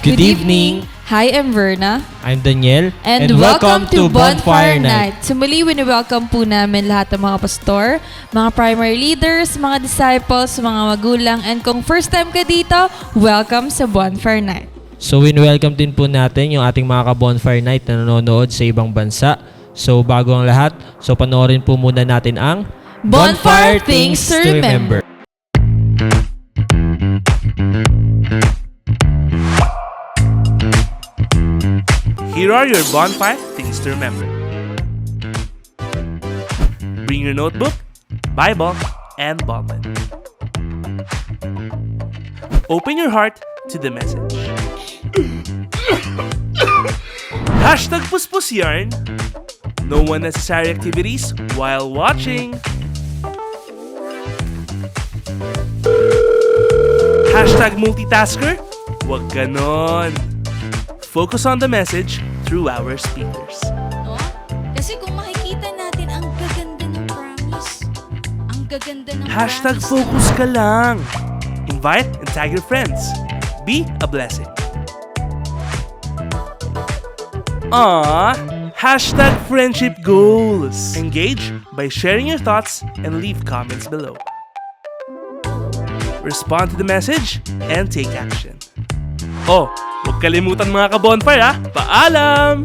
Good evening! Hi, I'm Verna. I'm Daniel. And welcome to Bonfire Night. So muli, wini-welcome po namin lahat ng mga pastor, mga primary leaders, mga disciples, mga magulang, and kung first time ka dito, welcome sa Bonfire Night. So wini-welcome din po natin yung ating mga ka-Bonfire Night na nanonood sa ibang bansa. So bago ang lahat, so panoorin po muna natin ang Bonfire Things to Remember. Here are your bonfire things to remember. Bring your notebook, Bible, and ballpen. Open your heart to the message. Hashtag Puspus Yarn. No unnecessary activities while watching. Hashtag multitasker. Wag ganon. Focus on the message through our speakers. No? Kasi kung makikita natin, ang gaganda ng promise. Ang gaganda ng Hashtag promise. focus ka lang. Invite and tag your friends. Be a blessing. Hashtag friendship goals. Engage by sharing your thoughts and leave comments below. Respond to the message and take action. Oh, huwag kalimutan mga ka-bonfire ha. Paalam!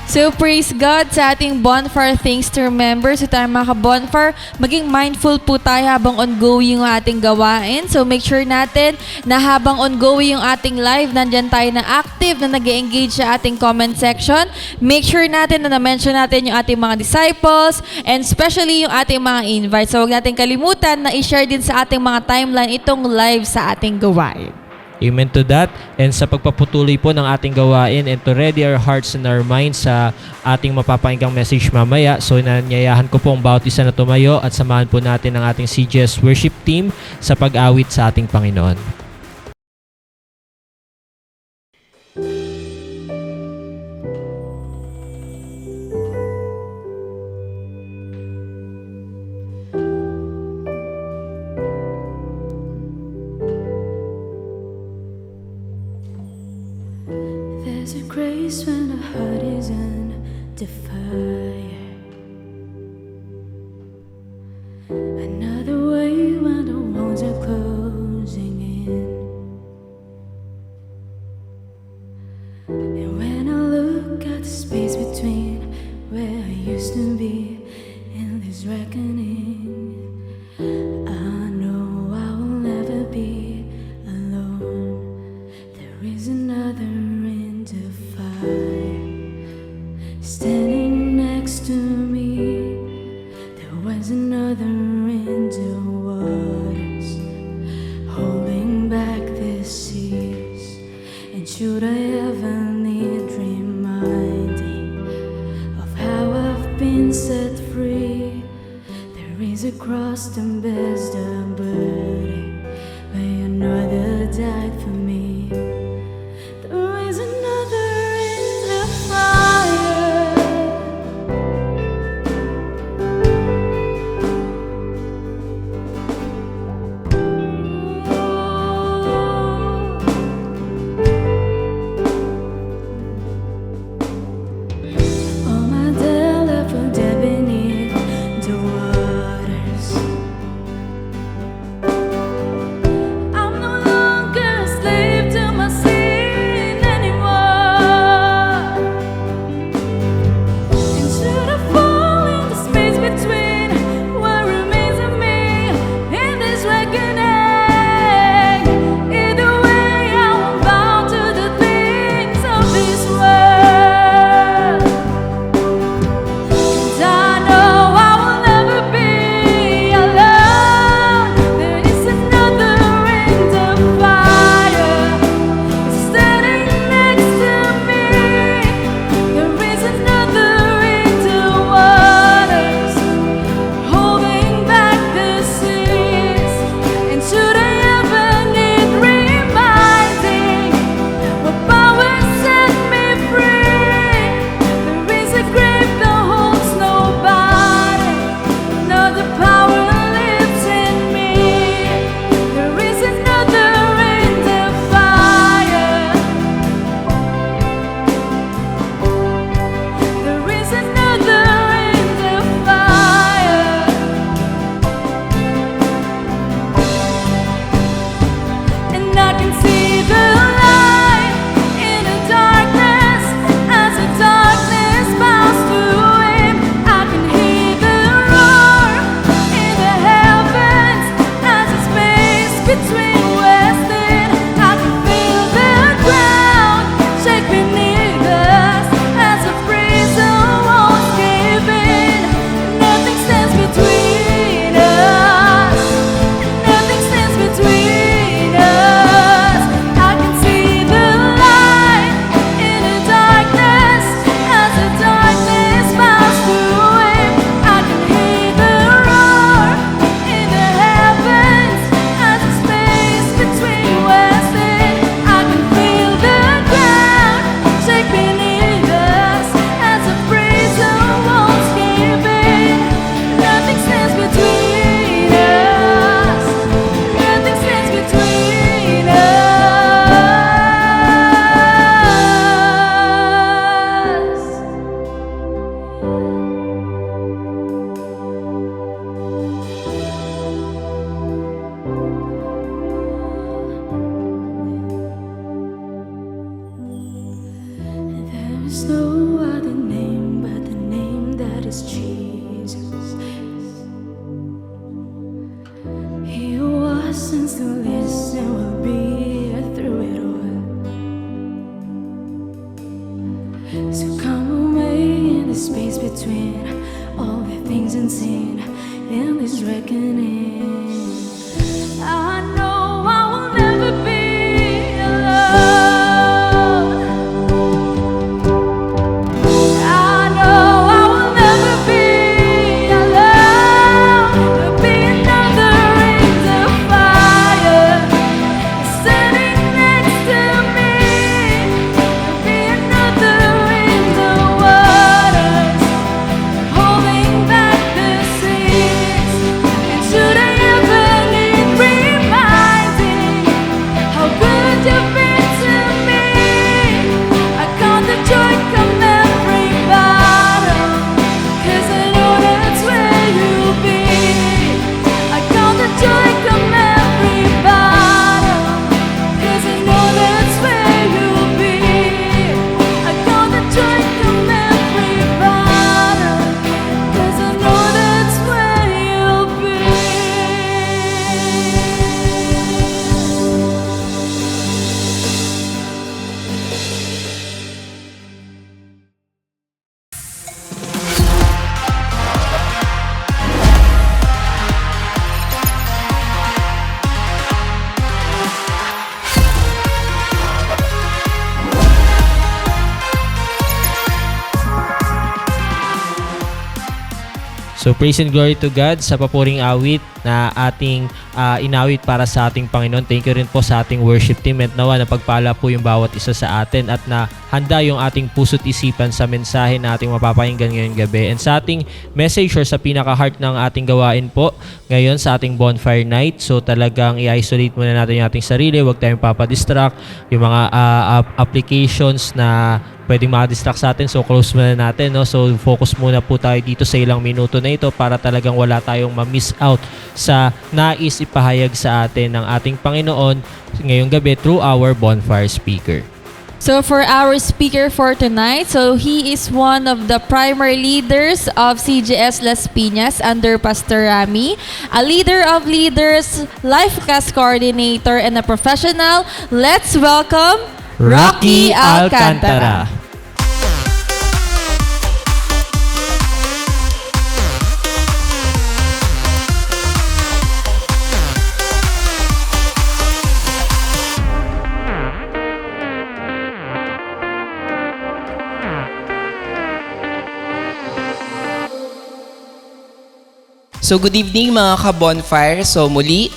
So praise God sa ating Bonfire Things to Remember. So tayo mga ka-bonfire, maging mindful po tayo habang ongoing yung ating gawain. So make sure natin na habang ongoing yung ating live, nandyan tayo na active, na nag-engage sa ating comment section. Make sure natin na na-mention natin yung ating mga disciples and especially yung ating mga invites. So huwag natin kalimutan na i-share din sa ating mga timeline itong live sa ating gawain. Amen to that. And sa pagpaputuloy po ng ating gawain and to ready our hearts and our minds sa ating mapapakinggang message mamaya. So nanyayahan ko po ang bawat isa na tumayo at samahan po natin ang ating CGS worship team sa pag-awit sa ating Panginoon. There's a grace when the heart is under fire. Another way when the walls are closing in. And when I look at the space between where I used to be and this reckoning, I know I will never be alone. There is another in the fire standing next to me. There was another in the waters holding back the seas. And should I ever need reminding of how I've been set free, there is a cross that bears the burden where another died for me. There is another in the fire. All my dead left for dead beneath the waters. I'm no longer a slave. between Western. I can feel the ground shake beneath us as a prison walls give in. Nothing stands between us. Nothing stands between us. I can see the light in the darkness as the darkness falls through it. I can hear the roar in the heavens as the space between Western. I can feel the ground shake beneath us as the prison walls give in. Nothing stands between us. Nothing stands between us. There is no other name but the name that is Jesus. He who was and still is and will be here through it all. So come away in the space between all the things unseen in this reckoning. I know I will never be alone. I know I will never be alone. There'll be another in the fire standing next to me. There'll be another in the waters holding back the seas. And should I ever need reminding how good you've been to me, I count the joy come every bottom, 'cause I know that's where you'll be. I count the joy come every bottom, 'cause I know that's where you'll be. I count the joy come every bottom, 'cause I know that's where you'll be. So praise and glory to God sa papuring awit na ating inawit para sa ating Panginoon. Thank you rin po sa ating worship team at nawa na pagpala po yung bawat isa sa atin at na handa yung ating puso't isipan sa mensahe na ating mapapakinggan ngayong gabi. And sa ating message or sa pinaka-heart ng ating gawain po ngayon sa ating bonfire night. So talagang i-isolate muna natin yung ating sarili. Huwag tayong papadistract. Yung mga applications na pwedeng maka-distract sa atin. So, close muna natin. No? So, focus muna po tayo dito sa ilang minuto na ito para talagang wala tayong ma-miss out sa nais ipahayag sa atin ng ating Panginoon ngayong gabi through our bonfire speaker. So for our speaker for tonight, so he is one of the primary leaders of CGS Las Piñas under Pastor Rami, a leader of leaders, life cast coordinator, and a professional. Let's welcome Rocky Alcantara. So good evening mga ka-bonfire. So muli,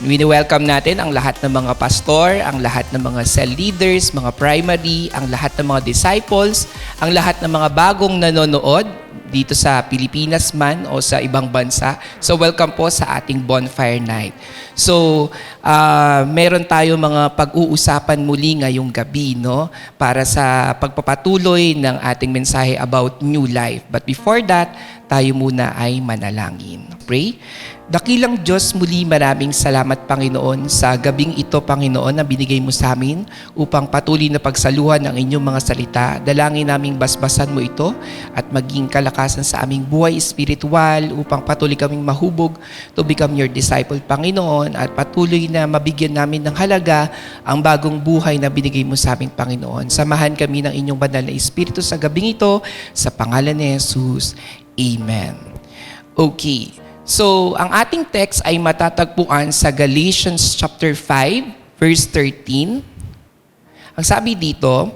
wini-welcome natin ang lahat ng mga pastor, ang lahat ng mga cell leaders, mga primary, ang lahat ng mga disciples, ang lahat ng mga bagong nanonood dito sa Pilipinas man o sa ibang bansa. So welcome po sa ating bonfire night. So meron tayo mga pag-uusapan muli ngayong gabi, no, para sa pagpapatuloy ng ating mensahe about new life. But before that, tayo muna ay manalangin. Pray. Dakilang Diyos, muli maraming salamat Panginoon sa gabing ito Panginoon na binigay mo sa amin upang patuloy na pagsaluhan ang inyong mga salita. Dalangin naming basbasan mo ito at maging kalakasan sa aming buhay espiritual upang patuloy kaming mahubog to become your disciple, Panginoon, at patuloy na mabigyan namin ng halaga ang bagong buhay na binigay mo sa aming Panginoon. Samahan kami ng inyong banal na Espiritu sa gabing ito, sa pangalan ni Jesus. Amen. Okay. So, ang ating text ay matatagpuan sa Galatians chapter 5, verse 13. Ang sabi dito,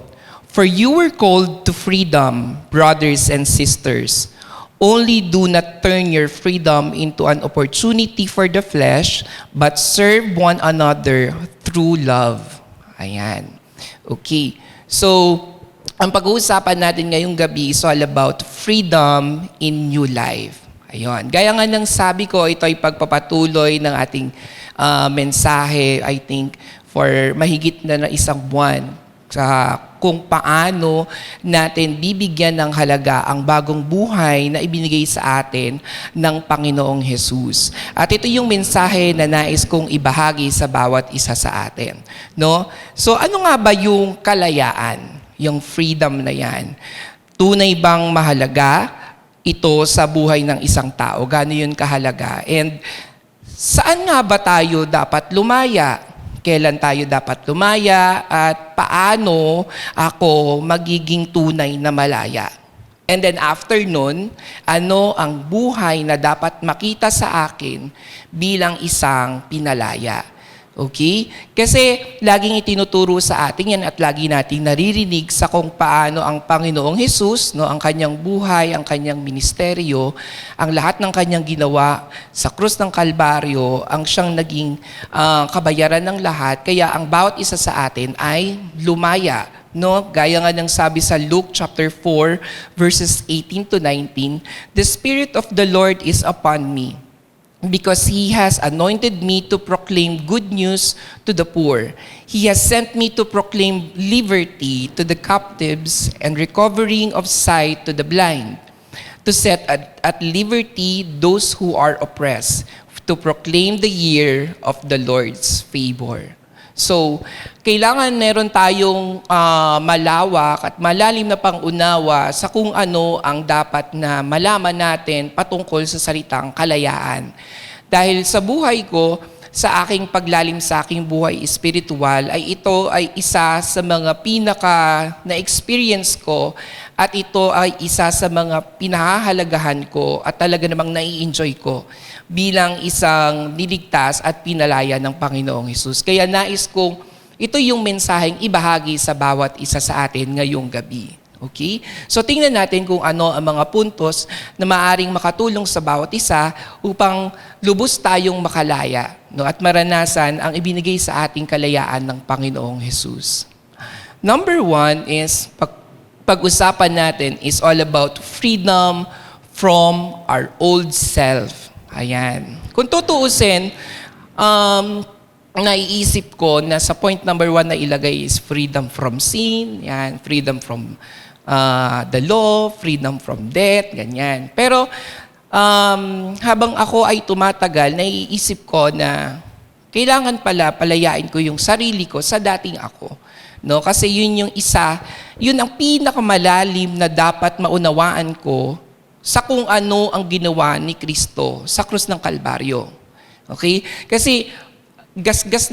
"For you were called to freedom, brothers and sisters. Only do not turn your freedom into an opportunity for the flesh, but serve one another through love." Ayan. Okay. So, ang pag-uusapan natin ngayong gabi is all about freedom in new life. Ayun. Gaya nga ng sabi ko, ito ay pagpapatuloy ng ating mensahe, I think, for mahigit na isang buwan sa kung paano natin bibigyan ng halaga ang bagong buhay na ibinigay sa atin ng Panginoong Jesus. At ito yung mensahe na nais kong ibahagi sa bawat isa sa atin. No? So ano nga ba yung kalayaan? Yung freedom na yan? Tunay bang mahalaga ito sa buhay ng isang tao? Gaano yun kahalaga? And saan nga ba tayo dapat lumaya? Kailan tayo dapat lumaya? At paano ako magiging tunay na malaya? And then after nun, ano ang buhay na dapat makita sa akin bilang isang pinalaya? Okay? Kasi laging itinuturo sa atin yan at lagi nating naririnig sa kung paano ang Panginoong Jesus, no, ang kanyang buhay, ang kanyang ministeryo, ang lahat ng kanyang ginawa sa krus ng Kalbaryo, ang siyang naging kabayaran ng lahat. Kaya ang bawat isa sa atin ay lumaya. No, gaya nga ng sabi sa Luke chapter 4 verses 18 to 19, "The Spirit of the Lord is upon me, because He has anointed me to proclaim good news to the poor. He has sent me to proclaim liberty to the captives and recovering of sight to the blind, to set at liberty those who are oppressed, to proclaim the year of the Lord's favor." So, kailangan meron tayong malawak at malalim na pangunawa sa kung ano ang dapat na malaman natin patungkol sa salitang kalayaan. Dahil sa buhay ko, sa aking paglalim sa aking buhay espiritual, ay ito ay isa sa mga pinaka na-experience ko at ito ay isa sa mga pinahahalagahan ko at talaga namang nai-enjoy ko bilang isang niligtas at pinalaya ng Panginoong Hesus. Kaya nais kong ito yung mensaheng ibahagi sa bawat isa sa atin ngayong gabi. Okay? So tingnan natin kung ano ang mga puntos na maaring makatulong sa bawat isa upang lubos tayong makalaya, no, at maranasan ang ibinigay sa ating kalayaan ng Panginoong Hesus. Number 1 is, pag-usapan natin is all about freedom from our old self. Ayan. Kung tutuusin, naiisip ko na sa point number 1 na ilagay is freedom from sin, yan, freedom from the law, freedom from death, ganyan. Pero habang ako ay tumatagal, naiisip ko na kailangan pala palayain ko yung sarili ko sa dating ako. No? Kasi yun yung isa, yun ang pinakamalalim na dapat maunawaan ko sa kung ano ang ginawa ni Kristo sa krus ng Kalbaryo. Okay? Kasi gasgas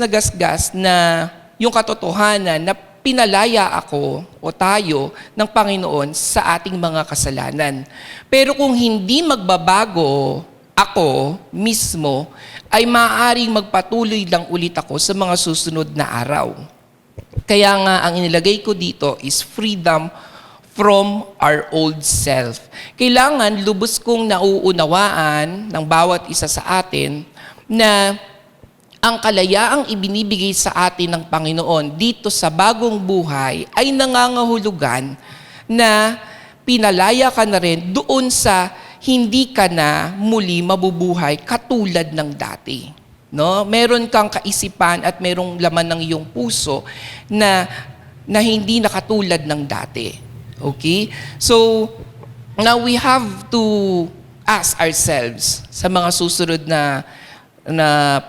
na yung katotohanan na pinalaya ako o tayo ng Panginoon sa ating mga kasalanan. Pero kung hindi magbabago ako mismo, ay maaaring magpatuloy lang ulit ako sa mga susunod na araw. Kaya nga ang inilagay ko dito is freedom from our old self. Kailangan lubos kong nauunawaan ng bawat isa sa atin na ang kalayaang ibinibigay sa atin ng Panginoon dito sa bagong buhay ay nangangahulugan na pinalaya ka na rin doon sa hindi ka na muli mabubuhay katulad ng dati. No? Meron kang kaisipan at merong laman ng iyong puso na hindi nakatulad ng dati. Okay? So, now we have to ask ourselves sa mga susunod na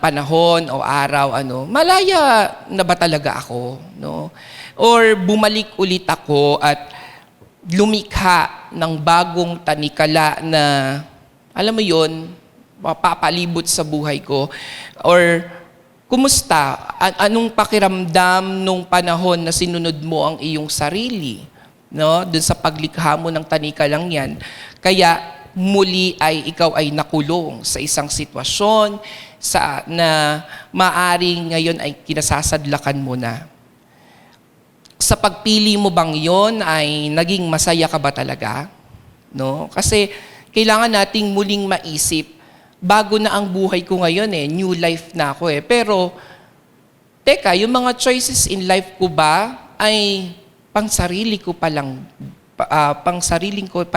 panahon o araw, malaya na ba talaga ako? No? Or bumalik ulit ako at lumikha ng bagong tanikala na, alam mo yon, mapapalibot sa buhay ko? Or, kumusta? Anong pakiramdam nung panahon na sinunod mo ang iyong sarili? No? Doon sa paglikha mo ng tanikalang yan. Kaya, muli ay ikaw ay nakulong sa isang sitwasyon na maaring ngayon ay kinasasadlakan mo na. Sa pagpili mo bang yon ay naging masaya ka ba talaga? No? Kasi kailangan nating muling maisip, bago na ang buhay ko ngayon new life na ako Pero, teka, yung mga choices in life ko ba ay pang sariling ko pa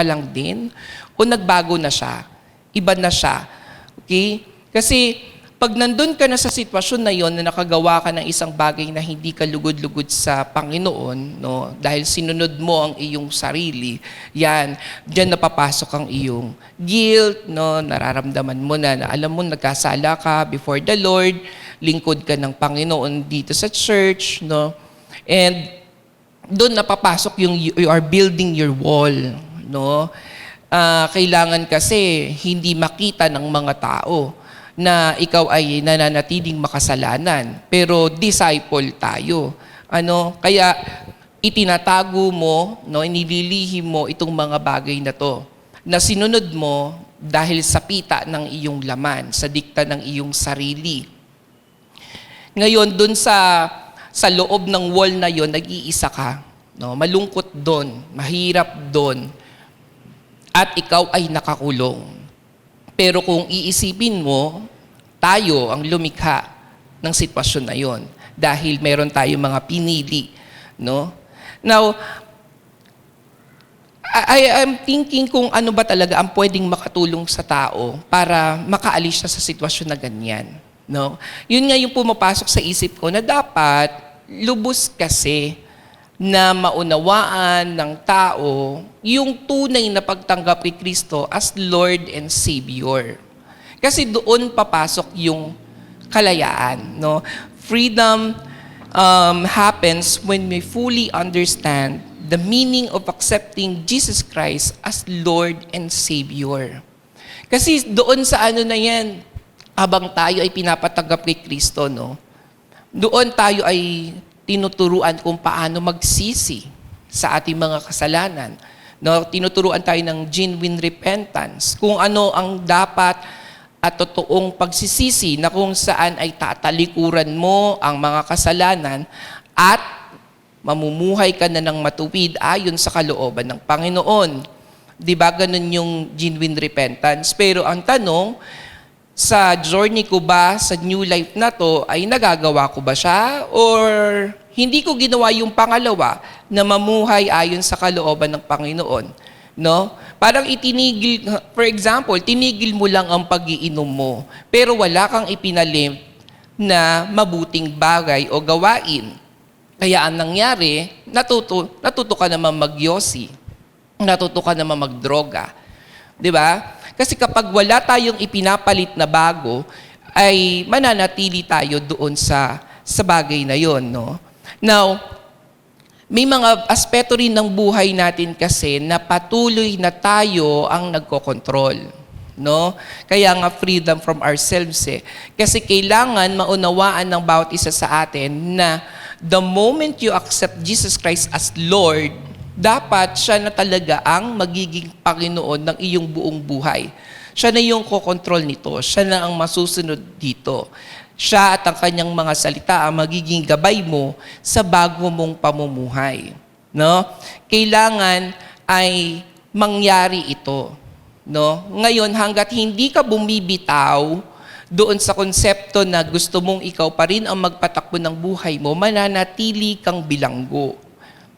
lang din? O nagbago na siya? Iba na siya? Okay? Kasi, pag nandun ka na sa sitwasyon na yon na nakagawa ka ng isang bagay na hindi ka lugod-lugod sa Panginoon, no, dahil sinunod mo ang iyong sarili, diyan napapasok ang iyong guilt, no, nararamdaman mo na alam mo nagkasala ka before the Lord, lingkod ka ng Panginoon dito sa church, no, and doon napapasok yung you are building your wall, no. Kailangan kasi hindi makita ng mga tao na ikaw ay nananatiling makasalanan, pero disciple tayo. Kaya itinatago mo, no, inililihim mo itong mga bagay na to, na sinunod mo dahil sa pita ng iyong laman, sa dikta ng iyong sarili. Ngayon, dun sa loob ng wall na yon, nag-iisa ka. No? Malungkot doon, mahirap doon, at ikaw ay nakakulong. Pero kung iisipin mo, tayo ang lumikha ng sitwasyon na yon dahil meron tayong mga pinili. No? Now, I am thinking kung ano ba talaga ang pwedeng makatulong sa tao para makaalis siya sa sitwasyon na ganyan. No? Yun nga yung pumapasok sa isip ko na dapat lubos kasi na maunawaan ng tao yung tunay na pagtanggap kay Kristo as Lord and Savior. Kasi doon papasok yung kalayaan. No? Freedom happens when we fully understand the meaning of accepting Jesus Christ as Lord and Savior. Kasi doon sa na yan, habang tayo ay pinapatanggap kay Kristo, no? Doon tayo ay tinuturuan kung paano magsisi sa ating mga kasalanan. No, tinuturuan tayo ng genuine repentance, kung ano ang dapat at totoong pagsisisi na kung saan ay tatalikuran mo ang mga kasalanan at mamumuhay ka na ng matuwid ayon sa kalooban ng Panginoon. Di ba ganun yung genuine repentance? Pero ang tanong, sa journey ko ba, sa new life na to, ay nagagawa ko ba siya? Or hindi ko ginawa yung pangalawa na mamuhay ayon sa kalooban ng Panginoon? No? Parang itinigil, for example, tinigil mo lang ang pag-iinom mo, pero wala kang ipinalim na mabuting bagay o gawain. Kaya ang nangyari, natuto ka naman magyosi, natuto ka naman magdroga. Di ba? Kasi kapag wala tayong ipinapalit na bago, ay mananatili tayo doon sa bagay na yon, no? Now, may mga aspeto rin ng buhay natin kasi na patuloy na tayo ang nagkokontrol, no? Kaya nga freedom from ourselves Kasi kailangan maunawaan ng bawat isa sa atin na the moment you accept Jesus Christ as Lord, dapat siya na talaga ang magiging Panginoon ng iyong buong buhay. Siya na yung kokontrol nito. Siya na ang masusunod dito. Siya at ang kanyang mga salita ang magiging gabay mo sa bago mong pamumuhay. No? Kailangan ay mangyari ito. No? Ngayon, hanggat hindi ka bumibitaw doon sa konsepto na gusto mong ikaw pa rin ang magpatakbo ng buhay mo, mananatili kang bilanggo.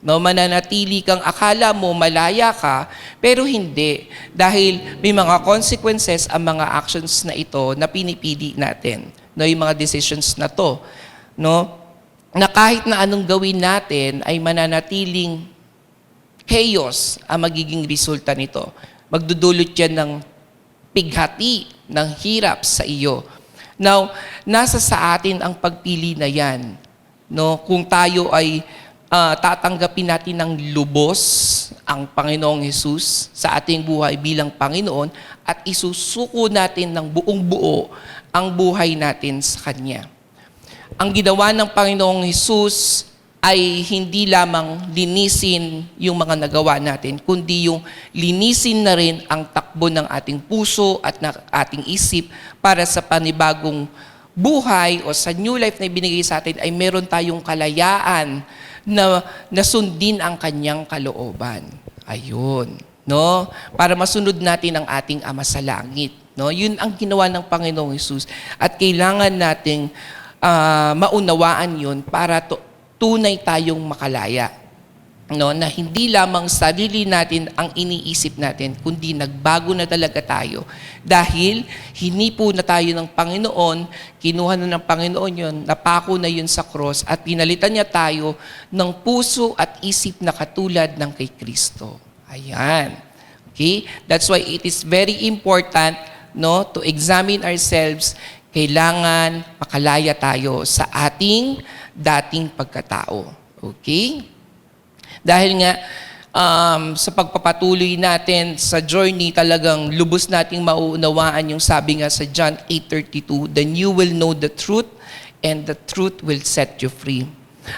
No, mananatili kang akala mo malaya ka, pero hindi. Dahil may mga consequences ang mga actions na ito na pinipili natin. No, yung mga decisions na to. No, na kahit na anong gawin natin ay mananatiling chaos ang magiging resulta nito. Magdudulot yan ng pighati, ng hirap sa iyo. Now, nasa sa atin ang pagpili na yan. No, kung tayo ay tatanggapin natin ng lubos ang Panginoong Hesus sa ating buhay bilang Panginoon at isusuko natin ng buong buo ang buhay natin sa Kanya. Ang ginawa ng Panginoong Hesus ay hindi lamang linisin yung mga nagawa natin, kundi yung linisin na rin ang takbo ng ating puso at ng ating isip para sa panibagong buhay o sa new life na ibinigay sa atin ay meron tayong kalayaan na nasundin ang kanyang kalooban. Ayun, no? Para masunod natin ang ating Ama sa langit, no? Yun ang ginawa ng Panginoong Hesus at kailangan nating maunawaan yun para tunay tayong makalaya. No, na hindi lamang sarili natin ang iniisip natin, kundi nagbago na talaga tayo. Dahil hinipo na tayo ng Panginoon, kinuha na ng Panginoon yun, napako na yun sa cross, at pinalitan niya tayo ng puso at isip na katulad ng kay Kristo. Ayan. Okay? That's why it is very important, no, to examine ourselves. Kailangan makalaya tayo sa ating dating pagkatao. Okay? Dahil nga, sa pagpapatuloy natin sa journey, talagang lubos nating mauunawaan yung sabi nga sa John 8:32, "Then you will know the truth, and the truth will set you free."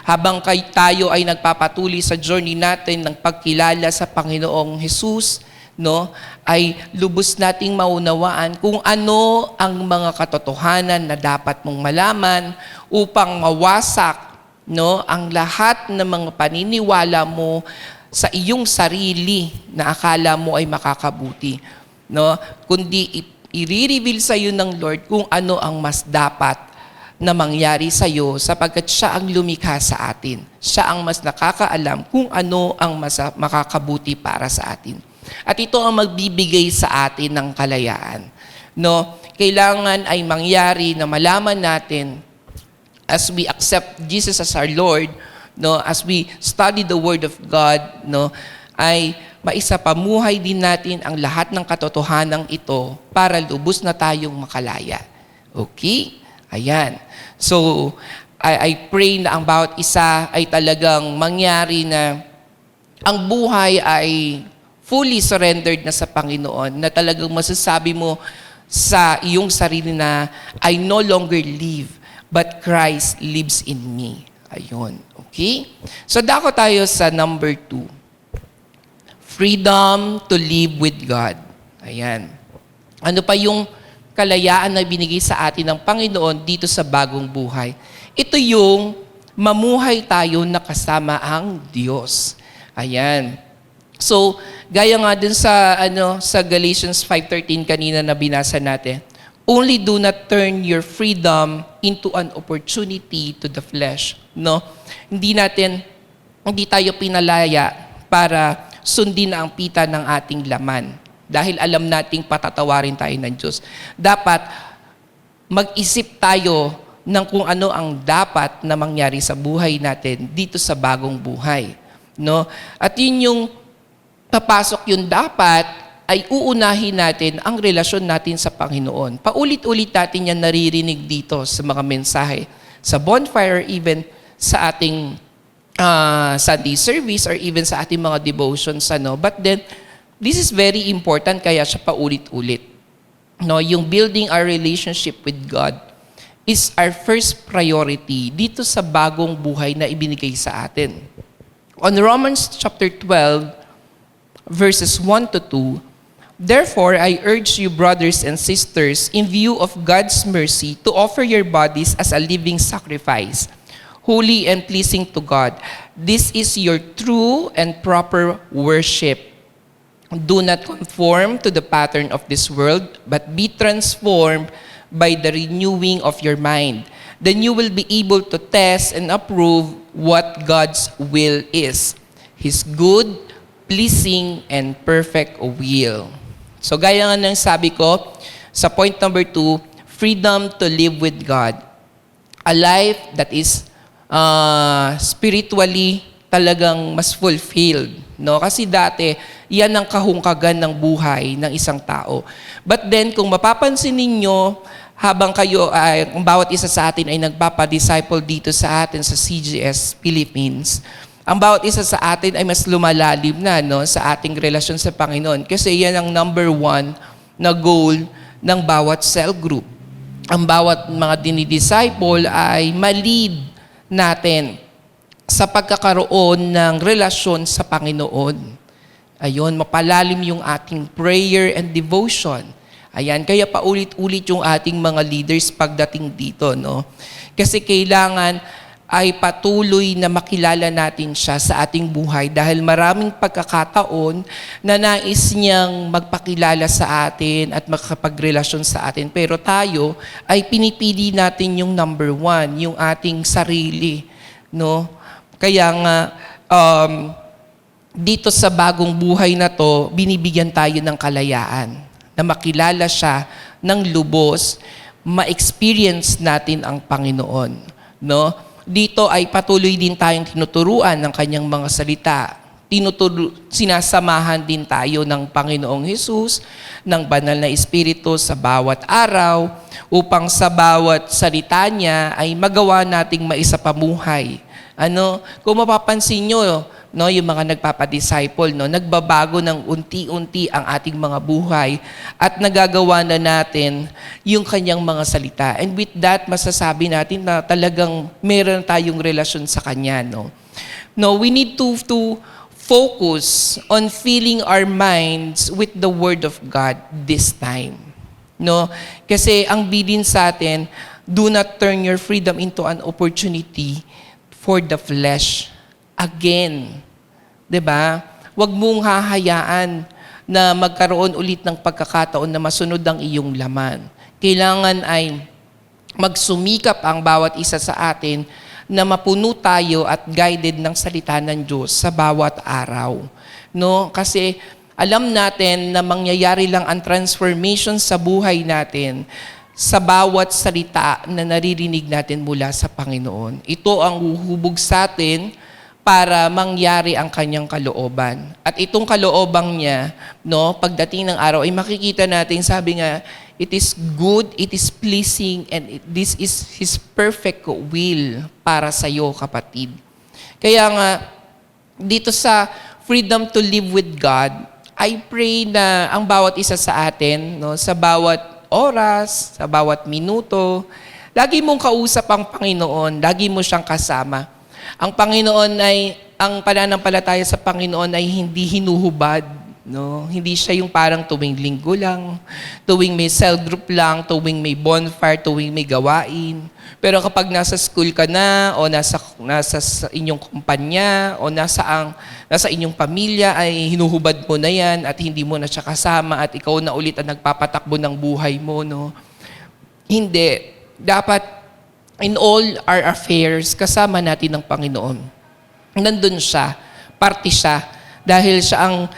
Habang tayo ay nagpapatuloy sa journey natin ng pagkilala sa Panginoong Hesus, no, ay lubos nating maunawaan kung ano ang mga katotohanan na dapat mong malaman upang mawasak, no, ang lahat ng mga paniniwala mo sa iyong sarili na akala mo ay makakabuti, no, kundi i-reveal sa iyo ng Lord kung ano ang mas dapat na mangyari sa iyo sapagkat siya ang lumikha sa atin. Siya ang mas nakakaalam kung ano ang mas makakabuti para sa atin. At ito ang magbibigay sa atin ng kalayaan. No, kailangan ay mangyari na malaman natin as we accept Jesus as our Lord, no, as we study the Word of God, no, ay maisapamuhay din natin ang lahat ng katotohanan ito para lubos na tayong makalaya. Okay? Ayan. So, I pray na ang bawat isa ay talagang mangyari na ang buhay ay fully surrendered na sa Panginoon, na talagang masasabi mo sa iyong sarili na, I no longer live, but Christ lives in me. Ayun. Okay? So, dako tayo sa number 2. Freedom to live with God. Ayan. Ano pa yung kalayaan na binigay sa atin ng Panginoon dito sa bagong buhay? Ito yung mamuhay tayo na kasama ang Diyos. Ayan. So, gaya nga dun sa Galatians 5:13 kanina na binasa natin, only do not turn your freedom into an opportunity to the flesh. No? Hindi tayo pinalaya para sundin ang pita ng ating laman. Dahil alam nating patatawarin tayo ng Diyos. Dapat mag-isip tayo ng kung ano ang dapat na mangyari sa buhay natin dito sa bagong buhay. No? At yun yung papasok yung dapat ay uunahin natin ang relasyon natin sa Panginoon. Paulit-ulit natin yan naririnig dito sa mga mensahe. Sa bonfire, even sa ating Sunday service or even sa ating mga devotions. But then, this is very important kaya siya paulit-ulit. No, yung building our relationship with God is our first priority dito sa bagong buhay na ibinigay sa atin. On Romans chapter 12, verses 1 to 2, "Therefore, I urge you, brothers and sisters, in view of God's mercy, to offer your bodies as a living sacrifice, holy and pleasing to God. This is your true and proper worship. Do not conform to the pattern of this world, but be transformed by the renewing of your mind. Then you will be able to test and approve what God's will is, His good, pleasing, and perfect will." So gaya nga ng sabi ko, sa point number 2, freedom to live with God. A life that is spiritually talagang mas fulfilled. No? Kasi dati, yan ang kahungkagan ng buhay ng isang tao. But then, kung mapapansin ninyo, habang kayo, ang bawat isa sa atin ay nagpapadisciple dito sa atin sa CGS Philippines, ang bawat isa sa atin ay mas lumalalim na, no, sa ating relasyon sa Panginoon. Kasi yan ang number one na goal ng bawat cell group. Ang bawat mga dinidisciple ay ma-lead natin sa pagkakaroon ng relasyon sa Panginoon. Ayun, mapalalim yung ating prayer and devotion. Ayan, kaya paulit-ulit yung ating mga leaders pagdating dito, no? Kasi kailangan ay patuloy na makilala natin siya sa ating buhay dahil maraming pagkakataon na nais niyang magpakilala sa atin at makapagrelasyon sa atin. Pero tayo ay pinipili natin yung number one, yung ating sarili, no? Kaya nga, dito sa bagong buhay na to, binibigyan tayo ng kalayaan na makilala siya ng lubos, ma-experience natin ang Panginoon, no? Dito ay patuloy din tayong tinuturuan ng kanyang mga salita. Sinasamahan din tayo ng Panginoong Hesus, ng Banal na Espiritu sa bawat araw, upang sa bawat salita niya ay magawa nating maisapamuhay. Kung mapapansin nyo, no, yung mga nagpapadisciple, no, nagbabago ng unti-unti ang ating mga buhay at nagagawa na natin yung kanyang mga salita. And with that, masasabi natin na talagang meron tayong relasyon sa kanya. No, we need to focus on filling our minds with the Word of God this time. No, kasi ang bilin sa atin, do not turn your freedom into an opportunity for the flesh. Again, 'di ba? Huwag mong hahayaan na magkaroon ulit ng pagkakataon na masunod ang iyong laman. Kailangan ay magsumikap ang bawat isa sa atin na mapuno tayo at guided ng salita ng Diyos sa bawat araw. No? Kasi alam natin na mangyayari lang ang transformation sa buhay natin sa bawat salita na naririnig natin mula sa Panginoon. Ito ang huhubog sa atin para mangyari ang kanyang kalooban. At itong kaloobang niya, no, pagdating ng araw, ay makikita natin, sabi nga, it is good, it is pleasing, and this is His perfect will para sa iyo, kapatid. Kaya nga, dito sa freedom to live with God, I pray na ang bawat isa sa atin, no, sa bawat oras, sa bawat minuto, lagi mong kausap ang Panginoon, lagi mo siyang kasama. Ang Panginoon ay, ang pananampalataya sa Panginoon ay hindi hinuhubad, no? Hindi siya yung parang tuwing linggo lang, tuwing may cell group lang, tuwing may bonfire, tuwing may gawain. Pero kapag nasa school ka na, o nasa inyong kumpanya, o nasa inyong pamilya, ay hinuhubad mo na yan at hindi mo na siya kasama at ikaw na ulit ang nagpapatakbo ng buhay mo, no? Hindi. Dapat in all our affairs, kasama natin ng Panginoon. Nandun siya, parte siya, dahil siya ang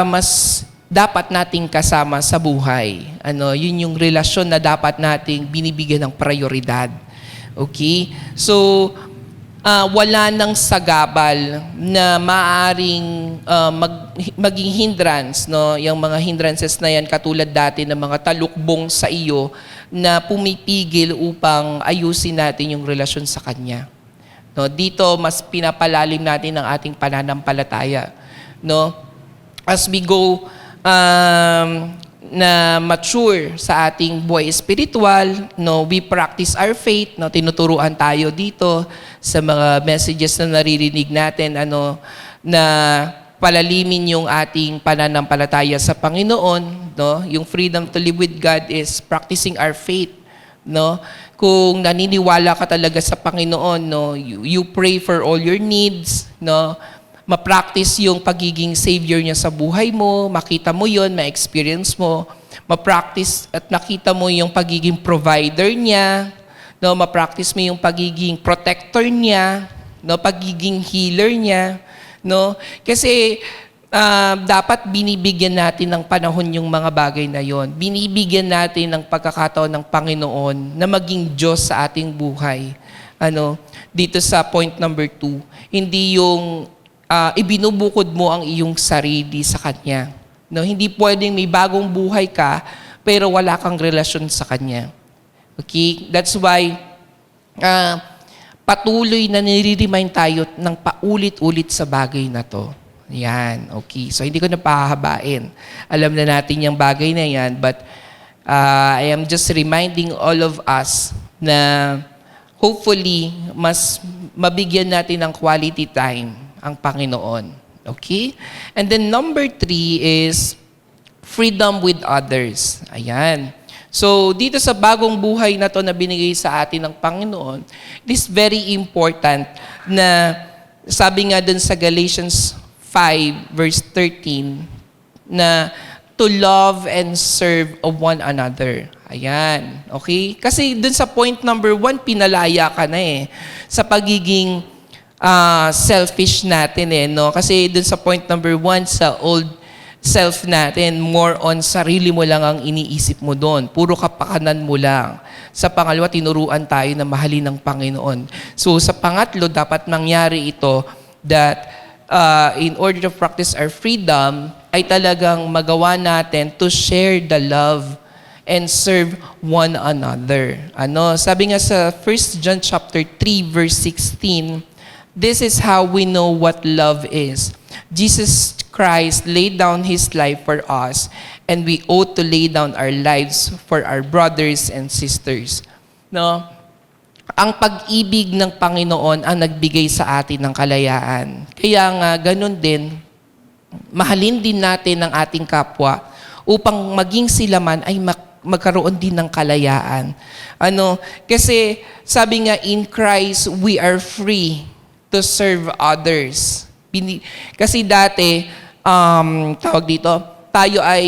mas dapat nating kasama sa buhay. Yun yung relasyon na dapat nating binibigyan ng prioridad. Okay? So, wala nang sagabal na maaaring maging hindrance, no? Yung mga hindrances na yan, katulad dati ng mga talukbong sa iyo na pumipigil upang ayusin natin yung relasyon sa Kanya. No? Dito, mas pinapalalim natin ang ating pananampalataya. No? As we go na mature sa ating buhay spiritual, no, we practice our faith, no, tinuturuan tayo dito sa mga messages na naririnig natin, na palalimin yung ating pananampalataya sa Panginoon, no? Yung freedom to live with God is practicing our faith, no? Kung naniniwala ka talaga sa Panginoon, no, you pray for all your needs, no? Ma-practice yung pagiging savior niya sa buhay mo, makita mo yon, ma-experience mo, ma-practice at nakita mo yung pagiging provider niya, no, ma-practice mo yung pagiging protector niya, no, pagiging healer niya, no? Kasi dapat binibigyan natin ng panahon yung mga bagay na yon. Binibigyan natin ng pagkakataon ng Panginoon na maging Diyos sa ating buhay. Dito sa point number 2, hindi yung ibinubukod mo ang iyong sarili sa Kanya. No, hindi pwedeng may bagong buhay ka pero wala kang relasyon sa Kanya. Okay? That's why patuloy na nire-remind tayo ng paulit-ulit sa bagay na to. Yan, okay. So, hindi ko na pahahabain. Alam na natin yung bagay na yan, but I am just reminding all of us na hopefully, mas mabigyan natin ng quality time ang Panginoon. Okay? And then number 3 is freedom with others. Ayan. So, dito sa bagong buhay na to na binigay sa atin ng Panginoon, it is very important na sabi nga dun sa Galatians 5 verse 13 na to love and serve of one another. Ayan. Okay? Kasi dun sa point number 1, pinalaya ka na sa pagiging selfish natin no? Kasi dun sa point number 1, sa old self natin, more on sarili mo lang ang iniisip mo doon. Puro kapakanan mo lang. Sa pangalawa, tinuruan tayo na mahalin ng Panginoon. So sa pangatlo, dapat mangyari ito that in order to practice our freedom, ay talagang magawa natin to share the love and serve one another. Sabi nga sa 1 John chapter 3 verse 16, this is how we know what love is. Jesus Christ laid down His life for us, and we ought to lay down our lives for our brothers and sisters. No? Ang pag-ibig ng Panginoon ang nagbigay sa atin ng kalayaan. Kaya nga, ganun din, mahalin din natin ang ating kapwa upang maging sila man ay magkaroon din ng kalayaan. Kasi sabi nga, in Christ, we are free to serve others. Kasi dati, tawag dito, tayo ay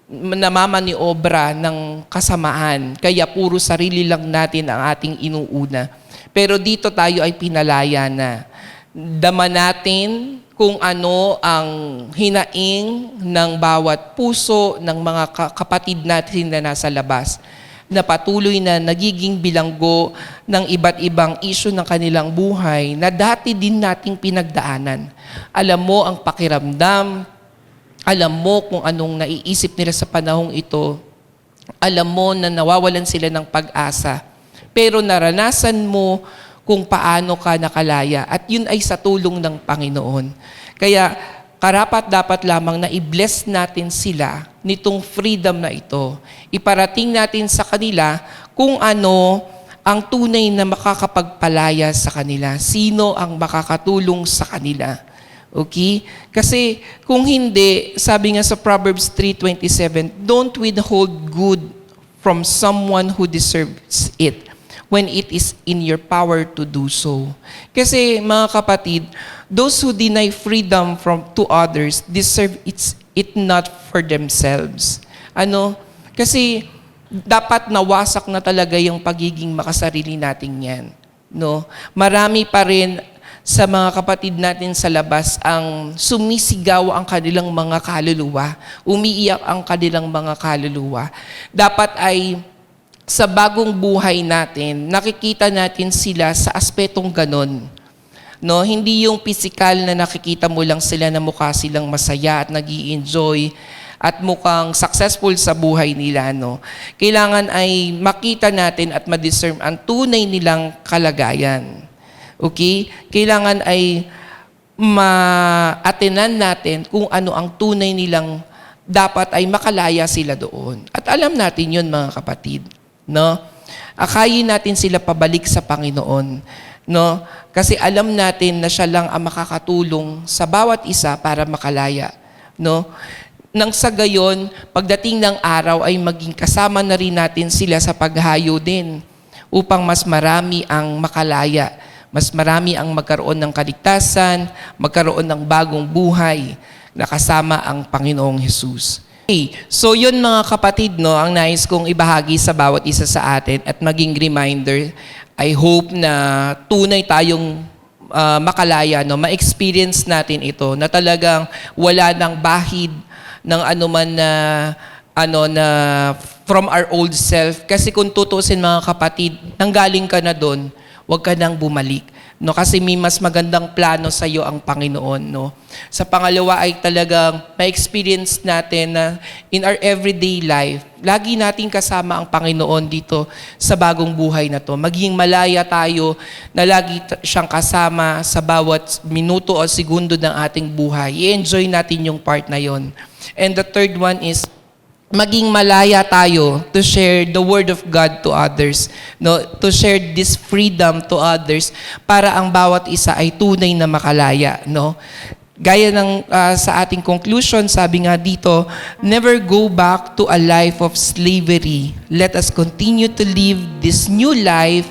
namamaniobra ng kasamaan. Kaya puro sarili lang natin ang ating inuuna. Pero dito tayo ay pinalaya na. Dama natin kung ano ang hinaing ng bawat puso ng mga kapatid natin na nasa labas, na patuloy na nagiging bilanggo ng iba't ibang isyu ng kanilang buhay na dati din nating pinagdaanan. Alam mo ang pakiramdam, alam mo kung anong naiisip nila sa panahong ito, alam mo na nawawalan sila ng pag-asa, pero naranasan mo kung paano ka nakalaya at yun ay sa tulong ng Panginoon. Kaya karapat-dapat lamang na i-bless natin sila nitong freedom na ito. Iparating natin sa kanila kung ano ang tunay na makakapagpalaya sa kanila. Sino ang makakatulong sa kanila. Okay? Kasi kung hindi, sabi nga sa Proverbs 3:27, don't withhold good from someone who deserves it when it is in your power to do so. Kasi mga kapatid, those who deny freedom to others deserve it not for themselves. Kasi dapat nawasak na talaga yung pagiging makasarili natin yan. No? Marami pa rin sa mga kapatid natin sa labas ang sumisigaw ang kanilang mga kaluluwa, umiiyak ang kanilang mga kaluluwa. Dapat ay sa bagong buhay natin, nakikita natin sila sa aspetong ganon. No, hindi yung physical na nakikita mo lang sila na mukha silang masaya at nag-i-enjoy at mukhang successful sa buhay nila. No? Kailangan ay makita natin at ma-discern ang tunay nilang kalagayan. Okay? Kailangan ay ma-atenan natin kung ano ang tunay nilang dapat ay makalaya sila doon. At alam natin yun mga kapatid. No? Akayin natin sila pabalik sa Panginoon. No? Kasi alam natin na siya lang ang makakatulong sa bawat isa para makalaya. No? Nang sa gayon, pagdating ng araw ay maging kasama na rin natin sila sa paghayo din upang mas marami ang makalaya. Mas marami ang magkaroon ng kaligtasan, magkaroon ng bagong buhay na kasama ang Panginoong Hesus. Okay. So yun mga kapatid, no, ang nais kong ibahagi sa bawat isa sa atin at maging reminder. I hope na tunay tayong makalaya, no, ma-experience natin ito na talagang wala nang bahid ng anuman na from our old self. Kasi kung tutusin mga kapatid, nanggaling ka na doon, huwag ka nang bumalik. No, kasi may mas magandang plano sa iyo ang Panginoon, no. Sa pangalawa ay talagang ma-experience natin na in our everyday life, lagi nating kasama ang Panginoon dito sa bagong buhay na to. Maging malaya tayo na lagi siyang kasama sa bawat minuto o segundo ng ating buhay. I-enjoy natin yung part na yon. And the third one is maging malaya tayo to share the word of God to others, no, to share this freedom to others para ang bawat isa ay tunay na makalaya, no. Gaya ng sa ating conclusion, sabi nga dito, never go back to a life of slavery. Let us continue to live this new life,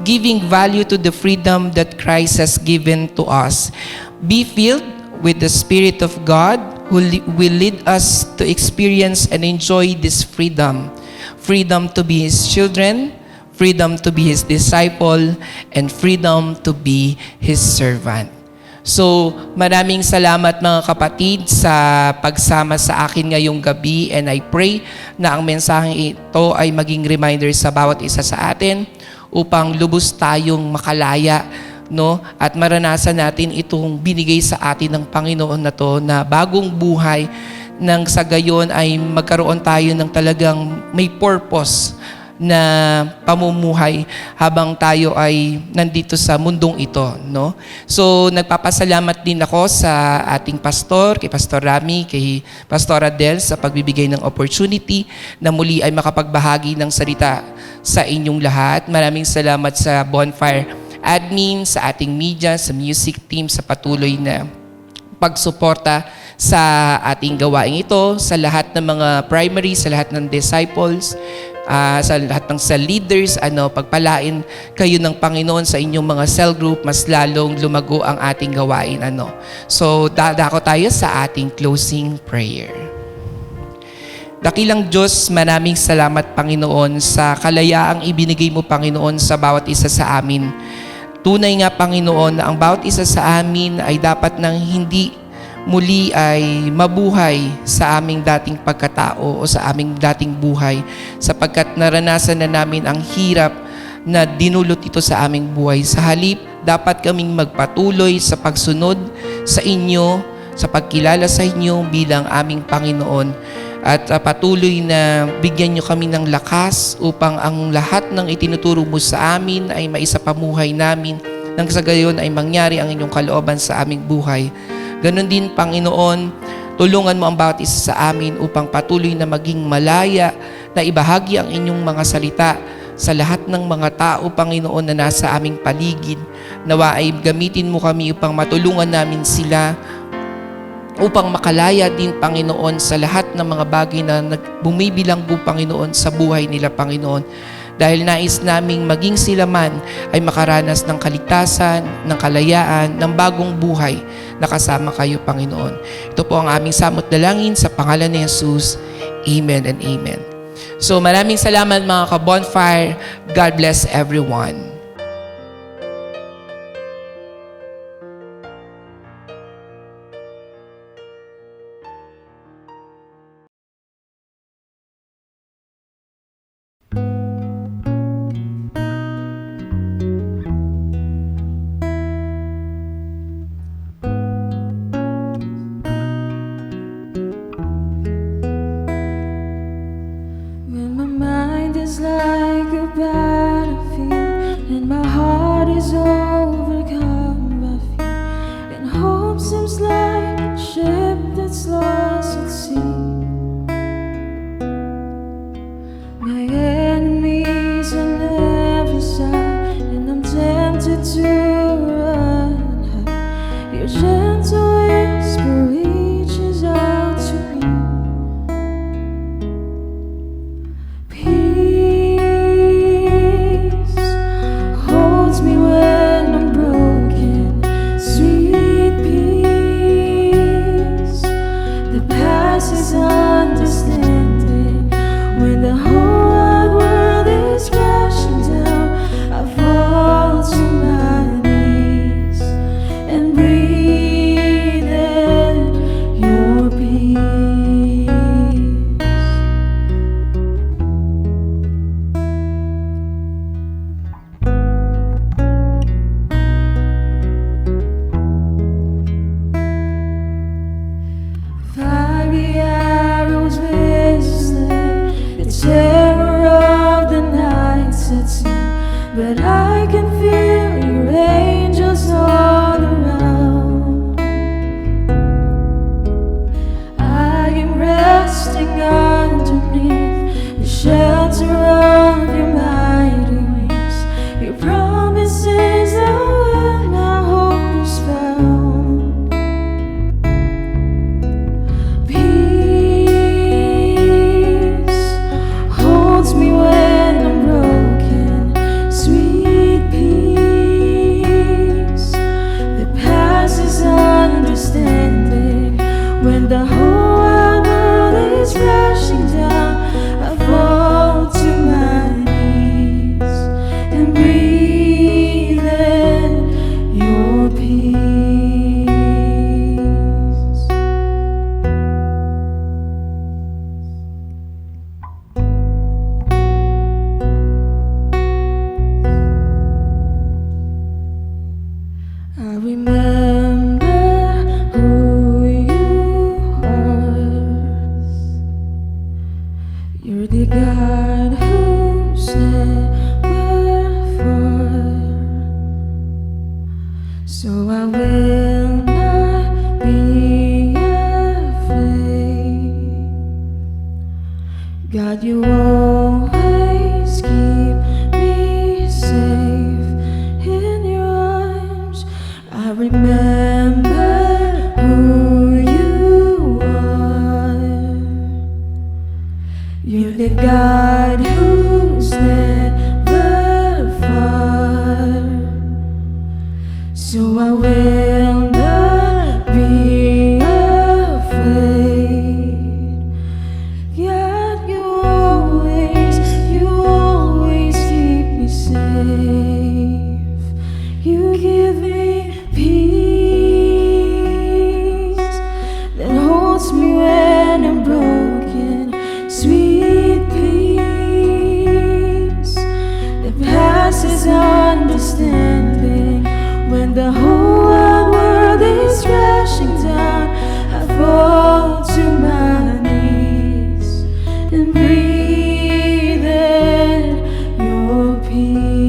giving value to the freedom that Christ has given to us. Be filled with the Spirit of God who will lead us to experience and enjoy this freedom. Freedom to be His children, freedom to be His disciple, and freedom to be His servant. So, maraming salamat mga kapatid sa pagsama sa akin ngayong gabi, and I pray na ang mensaheng ito ay maging reminder sa bawat isa sa atin upang lubos tayong makalaya, no, at maranasan natin itong binigay sa atin ng Panginoon na to, na bagong buhay, nang sa gayon ay magkaroon tayo ng talagang may purpose na pamumuhay habang tayo ay nandito sa mundong ito, no. So nagpapasalamat din ako sa ating pastor, kay Pastor Rami, kay Pastor Adel sa pagbibigay ng opportunity na muli ay makapagbahagi ng salita sa inyong lahat. Maraming salamat sa Bonfire admin, sa ating media, sa music team, sa patuloy na pagsuporta sa ating gawain ito, sa lahat ng mga primary, sa lahat ng disciples, sa lahat ng cell leaders, pagpalain kayo ng Panginoon sa inyong mga cell group, mas lalong lumago ang ating gawain. So, dadako tayo sa ating closing prayer. Dakilang Diyos, maraming salamat Panginoon sa kalayaang ibinigay mo Panginoon sa bawat isa sa amin. Tunay nga Panginoon na ang bawat isa sa amin ay dapat nang hindi muli ay mabuhay sa aming dating pagkatao o sa aming dating buhay, sapagkat naranasan na namin ang hirap na dinulot ito sa aming buhay. Sa halip, dapat kaming magpatuloy sa pagsunod sa inyo, sa pagkilala sa inyo bilang aming Panginoon, at patuloy na bigyan nyo kami ng lakas upang ang lahat ng itinuturo mo sa amin ay maisapamuhay namin, nang sa gayon ay mangyari ang inyong kalooban sa aming buhay. Ganon din, Panginoon, tulungan mo ang bawat isa sa amin upang patuloy na maging malaya na ibahagi ang inyong mga salita sa lahat ng mga tao, Panginoon, na nasa aming paligid. Nawa ay gamitin mo kami upang matulungan namin sila upang makalaya din, Panginoon, sa lahat ng mga bagay na bumibilanggo, Panginoon, sa buhay nila, Panginoon. Dahil nais naming maging sila man ay makaranas ng kaligtasan, ng kalayaan, ng bagong buhay na kasama kayo, Panginoon. Ito po ang aming samot dalangin sa pangalan ni Jesus. Amen and amen. So maraming salamat mga ka-Bonfire. God bless everyone. When my mind is like a battlefield and my heart is overcome by fear, and hope seems like a ship that's lost at sea. My enemies on every side, and I'm tempted to run and hide. Your gentle whisper reaches out to me. Peace holds me when I'm broken. Sweet peace that passes understanding. When the whole wide world is crashing down, I fall to my knees and breathe So I will not be afraid. God, you always keep me safe in your arms. I remember who you are. You're the God who's never far. So I will not be afraid. God, you always keep me safe. You give me peace that holds me when I'm broken. Sweet peace that passes understanding. When the whole wide world is crashing down, I fall to my knees and breathe in your peace.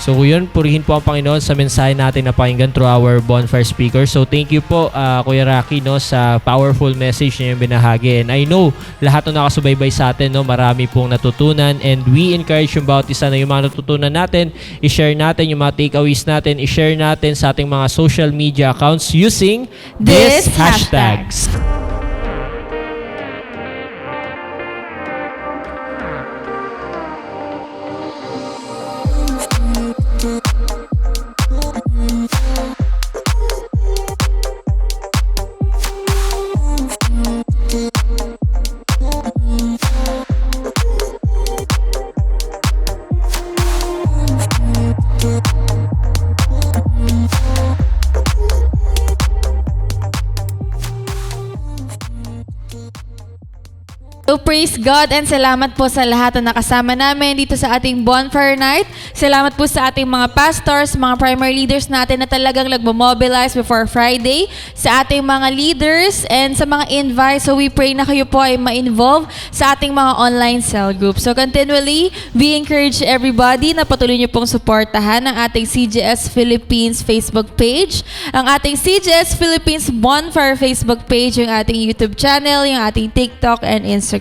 So yun, purihin po ang Panginoon sa mensahe natin na pakinggan through our bonfire speaker. So thank you po Kuya Rocky no, sa powerful message na yung binahagi. And I know lahat ng nakasubaybay sa atin, no, marami pong natutunan, and we encourage yung bawat isa na yung mga natutunan natin, i-share natin yung mga takeaways natin, i-share natin sa ating mga social media accounts using This these hashtags. So praise God and salamat po sa lahat na nakasama namin dito sa ating bonfire night. Salamat po sa ating mga pastors, mga primary leaders natin na talagang nagmo-mobilize before Friday, sa ating mga leaders and sa mga invites. So we pray na kayo po ay ma-involve sa ating mga online cell group. So continually, we encourage everybody na patuloy niyo pong suportahan ang ating CGS Philippines Facebook page, ang ating CGS Philippines Bonfire Facebook page, yung ating YouTube channel, yung ating TikTok and Instagram.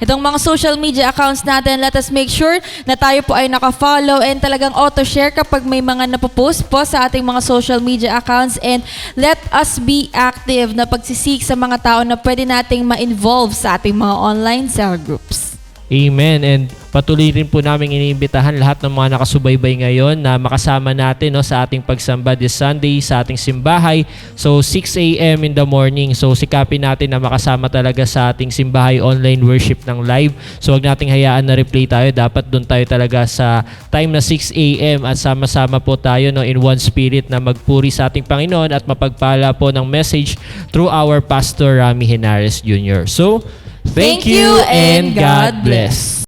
Itong mga social media accounts natin, let us make sure na tayo po ay naka-follow and talagang auto-share kapag may mga napopost po sa ating mga social media accounts, and let us be active na pagsisik sa mga tao na pwede nating ma-involve sa ating mga online cell groups. Amen. And patuloy rin po namin iniimbitahan lahat ng mga nakasubaybay ngayon na makasama natin, no, sa ating pagsamba this Sunday sa ating simbahay. So 6 a.m. in the morning. So sikapin natin na makasama talaga sa ating simbahay online worship ng live. So wag nating hayaan na replay tayo. Dapat doon tayo talaga sa time na 6 a.m. at sama-sama po tayo, no, in one spirit na magpuri sa ating Panginoon at mapagpala po ng message through our Pastor Rami Henares Jr. So, thank you and God bless.